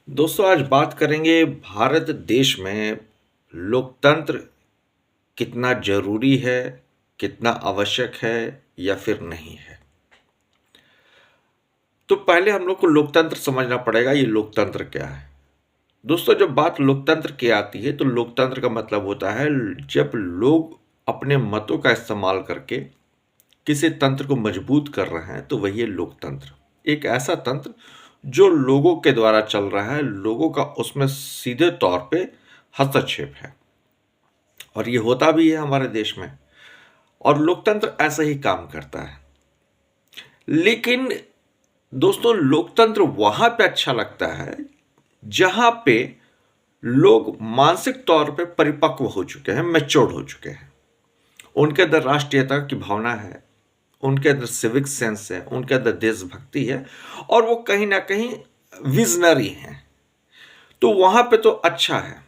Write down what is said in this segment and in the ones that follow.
दोस्तों आज बात करेंगे भारत देश में लोकतंत्र कितना ज़रूरी है, कितना आवश्यक है या फिर नहीं है। तो पहले हम लोग को लोकतंत्र समझना पड़ेगा ये लोकतंत्र क्या है। दोस्तों जब बात लोकतंत्र की आती है तो लोकतंत्र का मतलब होता है जब लोग अपने मतों का इस्तेमाल करके किसी तंत्र को मजबूत कर रहे हैं तो वही है लोकतंत्र। एक ऐसा तंत्र जो लोगों के द्वारा चल रहा है, लोगों का उसमें सीधे तौर पे हस्तक्षेप है और ये होता भी है हमारे देश में। और लोकतंत्र ऐसा ही काम करता है। लेकिन दोस्तों लोकतंत्र वहां पे अच्छा लगता है जहां पे लोग मानसिक तौर पे परिपक्व हो चुके हैं, मैच्योर्ड हो चुके हैं। उनके अंदर राष्ट्रीयता की भावना है, उनके अंदर सिविक सेंस है, उनके अंदर देशभक्ति है और वो कहीं ना कहीं विजनरी हैं। तो वहां पे तो अच्छा है।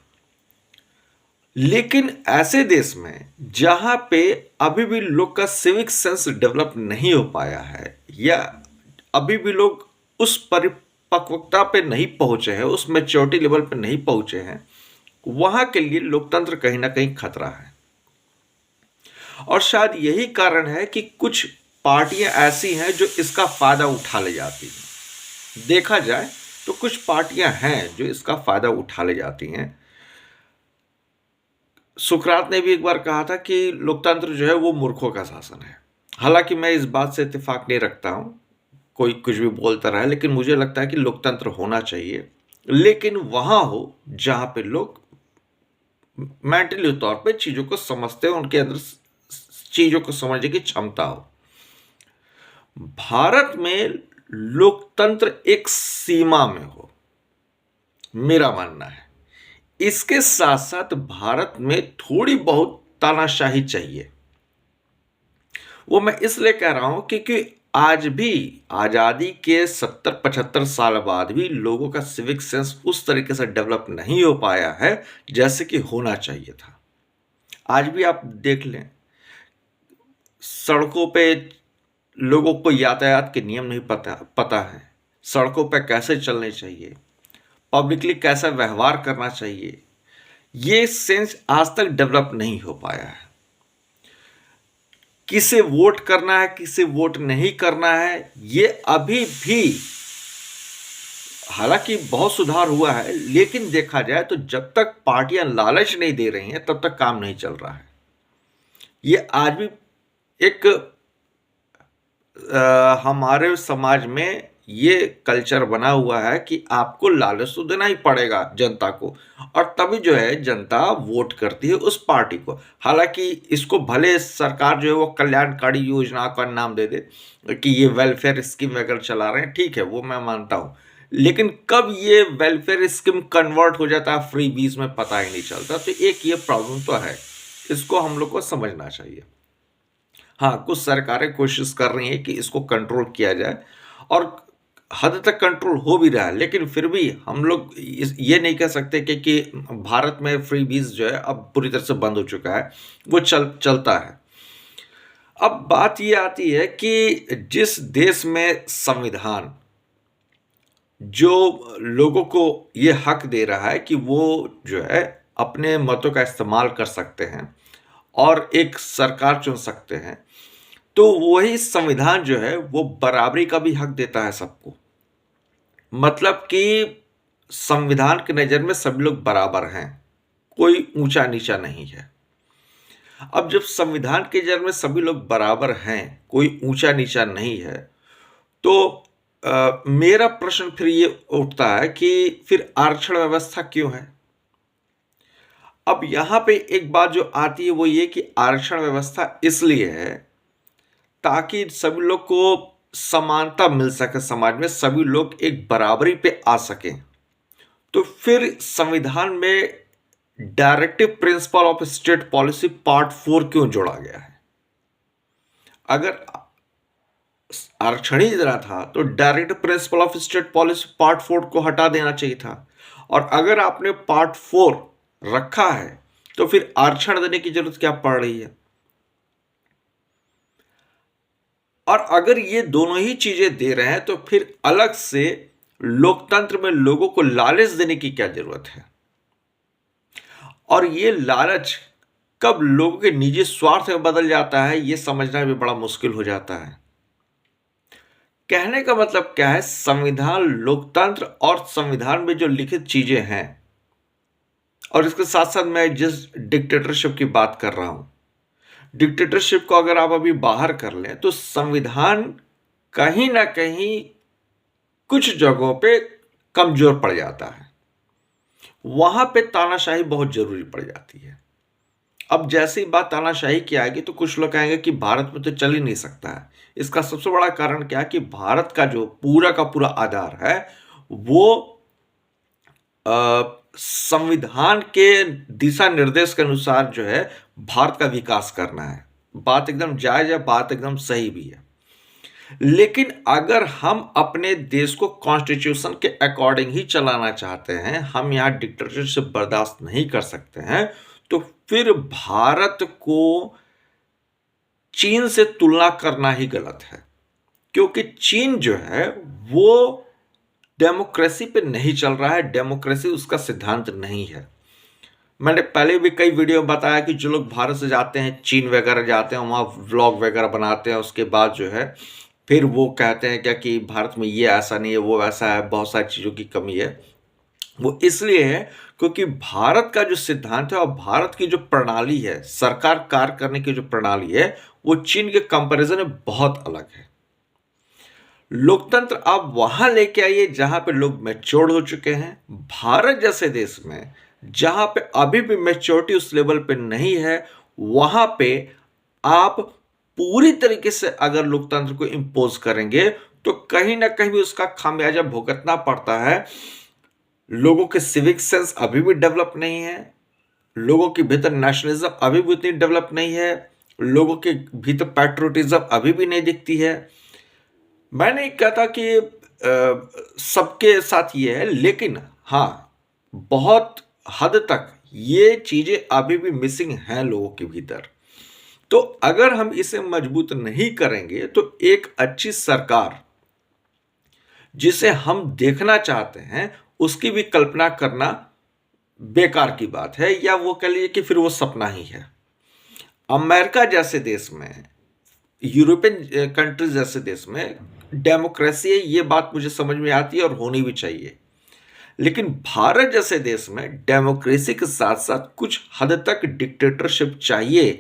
लेकिन ऐसे देश में जहां पे अभी भी लोग का सिविक सेंस डेवलप नहीं हो पाया है या अभी भी लोग उस परिपक्वता पे नहीं पहुंचे हैं, उस मैच्योरिटी लेवल पे नहीं पहुंचे हैं, वहां के लिए लोकतंत्र कहीं ना कहीं खतरा है। और शायद यही कारण है कि कुछ पार्टियां ऐसी हैं जो इसका फायदा उठा ले जाती हैं। देखा जाए तो कुछ पार्टियां हैं जो इसका फायदा उठा ले जाती हैं। सुकरात ने भी एक बार कहा था कि लोकतंत्र जो है वो मूर्खों का शासन है। हालांकि मैं इस बात से इत्तेफाक नहीं रखता हूं, कोई कुछ भी बोलता रहा है, लेकिन मुझे लगता है कि लोकतंत्र होना चाहिए, लेकिन वहां हो जहां पे लोग मेंटली तौर पे चीजों को समझते हो, उनके अंदर चीजों को समझने की क्षमता हो। भारत में लोकतंत्र एक सीमा में हो, मेरा मानना है। इसके साथ साथ भारत में थोड़ी बहुत तानाशाही चाहिए। वो मैं इसलिए कह रहा हूं क्योंकि आज भी आजादी के 70-75 साल बाद भी लोगों का सिविक सेंस उस तरीके से डेवलप नहीं हो पाया है जैसे कि होना चाहिए था। आज भी आप देख लें, सड़कों पे लोगों को यातायात के नियम नहीं पता पता है, सड़कों पे कैसे चलने चाहिए, पब्लिकली कैसा व्यवहार करना चाहिए, ये सेंस आज तक डेवलप नहीं हो पाया है। किसे वोट करना है, किसे वोट नहीं करना है, ये अभी भी, हालांकि बहुत सुधार हुआ है, लेकिन देखा जाए तो जब तक पार्टियां लालच नहीं दे रही हैं तब तक काम नहीं चल रहा है। ये आज भी एक हमारे समाज में ये कल्चर बना हुआ है कि आपको लालच तो देना ही पड़ेगा जनता को, और तभी जो है जनता वोट करती है उस पार्टी को। हालांकि इसको भले सरकार जो है वो कल्याणकारी योजना का नाम दे दे कि ये वेलफेयर स्कीम वगैरह चला रहे हैं, ठीक है, वो मैं मानता हूँ, लेकिन कब ये वेलफेयर स्कीम कन्वर्ट हो जाता है फ्री बीज में पता ही नहीं चलता। तो एक ये प्रॉब्लम तो है, इसको हम लोग को समझना चाहिए। हाँ, कुछ सरकारें कोशिश कर रही हैं कि इसको कंट्रोल किया जाए और हद तक कंट्रोल हो भी रहा है, लेकिन फिर भी हम लोग ये नहीं कह सकते कि भारत में फ्री बीज जो है अब पूरी तरह से बंद हो चुका है, वो चलता है। अब बात ये आती है कि जिस देश में संविधान जो लोगों को ये हक दे रहा है कि वो जो है अपने मतों का इस्तेमाल कर सकते हैं और एक सरकार चुन सकते हैं, तो वही संविधान जो है वो बराबरी का भी हक देता है सबको। मतलब कि संविधान की नज़र में सभी लोग बराबर हैं, कोई ऊंचा नीचा नहीं है। अब जब संविधान की नज़र में सभी लोग बराबर हैं, कोई ऊंचा नीचा नहीं है, तो मेरा प्रश्न फिर ये उठता है कि फिर आरक्षण व्यवस्था क्यों है। अब यहां पे एक बात जो आती है वो ये कि आरक्षण व्यवस्था इसलिए है ताकि सभी लोग को समानता मिल सके, समाज में सभी लोग एक बराबरी पे आ सकें। तो फिर संविधान में directive principle of state policy part 4 क्यों जोड़ा गया है। अगर आरक्षण ही देना था तो directive principle of state policy part 4 को हटा देना चाहिए था। और अगर आपने पार्ट 4 रखा है तो फिर आरक्षण देने की जरूरत क्या पड़ रही है। और अगर ये दोनों ही चीजें दे रहे हैं तो फिर अलग से लोकतंत्र में लोगों को लालच देने की क्या जरूरत है? और ये लालच कब लोगों के निजी स्वार्थ में बदल जाता है, ये समझना भी बड़ा मुश्किल हो जाता है। कहने का मतलब क्या है? संविधान, लोकतंत्र और संविधान में जो लिखित चीजें हैं, और इसके साथ साथ मैं जिस डिक्टेटरशिप की बात कर रहा हूं, डिक्टेटरशिप को अगर आप अभी बाहर कर लें तो संविधान कहीं ना कहीं कुछ जगहों पे कमजोर पड़ जाता है। वहां पे तानाशाही बहुत जरूरी पड़ जाती है। अब जैसी बात तानाशाही की आएगी तो कुछ लोग कहेंगे कि भारत में तो चल ही नहीं सकता है। इसका सबसे बड़ा कारण क्या है कि भारत का जो पूरा का पूरा आधार है वो संविधान के दिशा निर्देश के अनुसार जो है भारत का विकास करना है। बात एकदम जायज है, बात एकदम सही भी है। लेकिन अगर हम अपने देश को कॉन्स्टिट्यूशन के अकॉर्डिंग ही चलाना चाहते हैं, हम यहां डिक्टेटरशिप बर्दाश्त नहीं कर सकते हैं, तो फिर भारत को चीन से तुलना करना ही गलत है। क्योंकि चीन जो है वो डेमोक्रेसी पे नहीं चल रहा है, डेमोक्रेसी उसका सिद्धांत नहीं है। मैंने पहले भी कई वीडियो में बताया कि जो लोग भारत से जाते हैं, चीन वगैरह जाते हैं, वहाँ व्लॉग वगैरह बनाते हैं, उसके बाद जो है फिर वो कहते हैं क्या कि भारत में ये ऐसा नहीं है, वो ऐसा है, बहुत सारी चीज़ों की कमी है। वो इसलिए है क्योंकि भारत का जो सिद्धांत है और भारत की जो प्रणाली है, सरकार कार्य करने की जो प्रणाली है, वो चीन के कंपैरिजन में बहुत अलग है। लोकतंत्र आप वहां लेके आइए जहां पे लोग मैच्योर्ड हो चुके हैं। भारत जैसे देश में जहां पे अभी भी मैच्योरिटी उस लेवल पे नहीं है, वहां पे आप पूरी तरीके से अगर लोकतंत्र को इंपोज करेंगे तो कहीं ना कहीं भी उसका खामियाजा भुगतना पड़ता है। लोगों के सिविक सेंस अभी भी डेवलप नहीं है, लोगों के भीतर नेशनलिज्म अभी भी उतनी डेवलप नहीं है, लोगों के भीतर पैट्रियोटिज्म अभी भी नहीं दिखती है। मैं नहीं कहता कि सबके साथ ये है, लेकिन हाँ, बहुत हद तक ये चीजें अभी भी मिसिंग हैं लोगों के भीतर। तो अगर हम इसे मजबूत नहीं करेंगे तो एक अच्छी सरकार जिसे हम देखना चाहते हैं उसकी भी कल्पना करना बेकार की बात है, या वो कह लीजिए कि फिर वो सपना ही है। अमेरिका जैसे देश में, यूरोपियन कंट्रीज जैसे देश में डेमोक्रेसी है, ये बात मुझे समझ में आती है और होनी भी चाहिए। लेकिन भारत जैसे देश में डेमोक्रेसी के साथ साथ कुछ हद तक डिक्टेटरशिप चाहिए।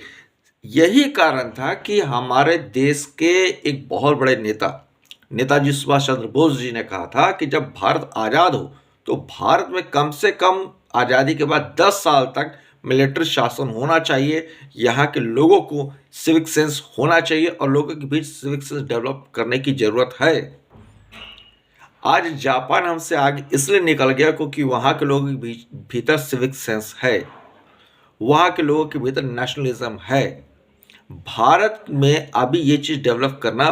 यही कारण था कि हमारे देश के एक बहुत बड़े नेताजी सुभाष चंद्र बोस जी ने कहा था कि जब भारत आज़ाद हो तो भारत में कम से कम आज़ादी के बाद 10 साल तक मिलिट्री शासन होना चाहिए, यहाँ के लोगों को सिविक सेंस होना चाहिए और लोगों के बीच सिविक सेंस डेवलप करने की ज़रूरत है। आज जापान हमसे आगे इसलिए निकल गया क्योंकि वहाँ के लोगों के भीतर सिविक सेंस है, वहाँ के लोगों के भीतर नेशनलिज्म है। भारत में अभी ये चीज़ डेवलप करना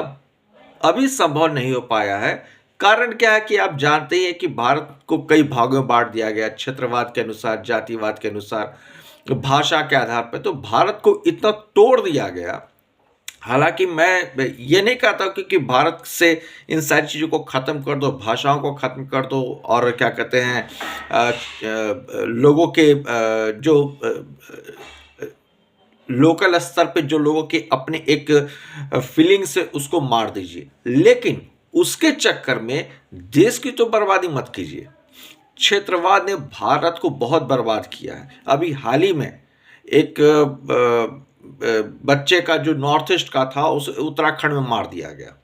अभी संभव नहीं हो पाया है। कारण क्या है कि आप जानते ही हैं कि भारत को कई भागों में बांट दिया गया, क्षेत्रवाद के अनुसार, जातिवाद के अनुसार, भाषा के आधार पर। तो भारत को इतना तोड़ दिया गया। हालांकि मैं ये नहीं कहता कि भारत से इन सारी चीज़ों को ख़त्म कर दो, भाषाओं को ख़त्म कर दो, और क्या कहते हैं लोगों के जो लोकल स्तर पे जो लोगों के अपने एक फीलिंग से उसको मार दीजिए, लेकिन उसके चक्कर में देश की तो बर्बादी मत कीजिए। क्षेत्रवाद ने भारत को बहुत बर्बाद किया है। अभी हाल ही में एक बच्चे का जो नॉर्थ ईस्ट का था उसे उत्तराखंड में मार दिया गया।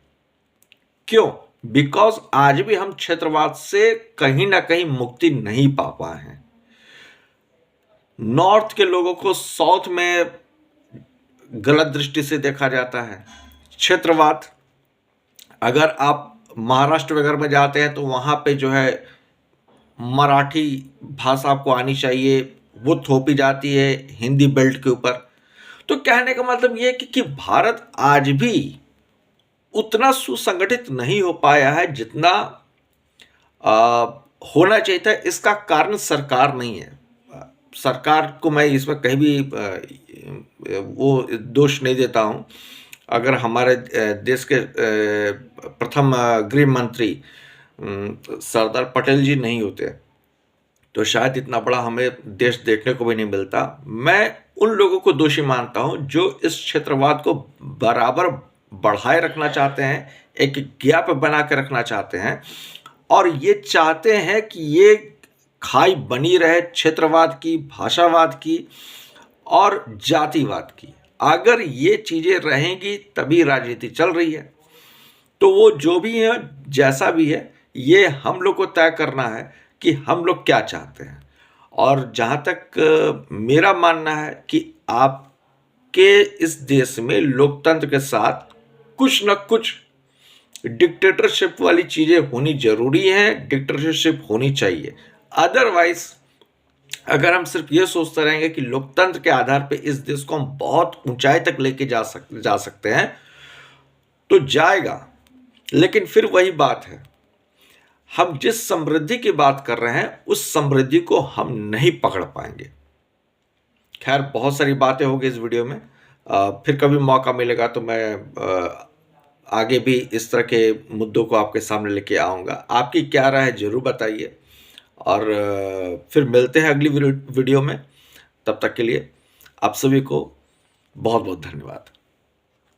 क्यों? बिकॉज आज भी हम क्षेत्रवाद से कहीं ना कहीं मुक्ति नहीं पा पाए हैं। नॉर्थ के लोगों को साउथ में गलत दृष्टि से देखा जाता है। क्षेत्रवाद, अगर आप महाराष्ट्र वगैरह में जाते हैं तो वहाँ पे जो है मराठी भाषा आपको आनी चाहिए, वो थोपी जाती है हिंदी बेल्ट के ऊपर। तो कहने का मतलब ये है कि भारत आज भी उतना सुसंगठित नहीं हो पाया है जितना होना चाहिए था। इसका कारण सरकार नहीं है। सरकार को मैं इसमें कहीं भी वो दोष नहीं देता हूं। अगर हमारे देश के प्रथम गृह मंत्री सरदार पटेल जी नहीं होते तो शायद इतना बड़ा हमें देश देखने को भी नहीं मिलता। मैं उन लोगों को दोषी मानता हूं जो इस क्षेत्रवाद को बराबर बढ़ाए रखना चाहते हैं, एक गैप बना के रखना चाहते हैं और ये चाहते हैं कि ये खाई बनी रहे क्षेत्रवाद की, भाषावाद की और जातिवाद की। अगर ये चीजें रहेंगी तभी राजनीति चल रही है। तो वो जो भी है, जैसा भी है, ये हम लोग को तय करना है कि हम लोग क्या चाहते हैं। और जहां तक मेरा मानना है कि आपके इस देश में लोकतंत्र के साथ कुछ न कुछ डिक्टेटरशिप वाली चीजें होनी जरूरी हैं, डिक्टेटरशिप होनी चाहिए। अदरवाइज अगर हम सिर्फ ये सोचते रहेंगे कि लोकतंत्र के आधार पे इस देश को हम बहुत ऊंचाई तक लेके जा सकते हैं, तो जाएगा, लेकिन फिर वही बात है, हम जिस समृद्धि की बात कर रहे हैं उस समृद्धि को हम नहीं पकड़ पाएंगे। खैर, बहुत सारी बातें होगी इस वीडियो में। फिर कभी मौका मिलेगा तो मैं आगे भी इस तरह के मुद्दों को आपके सामने लेके आऊँगा। आपकी क्या राय है ज़रूर बताइए और फिर मिलते हैं अगली वीडियो में। तब तक के लिए आप सभी को बहुत बहुत धन्यवाद।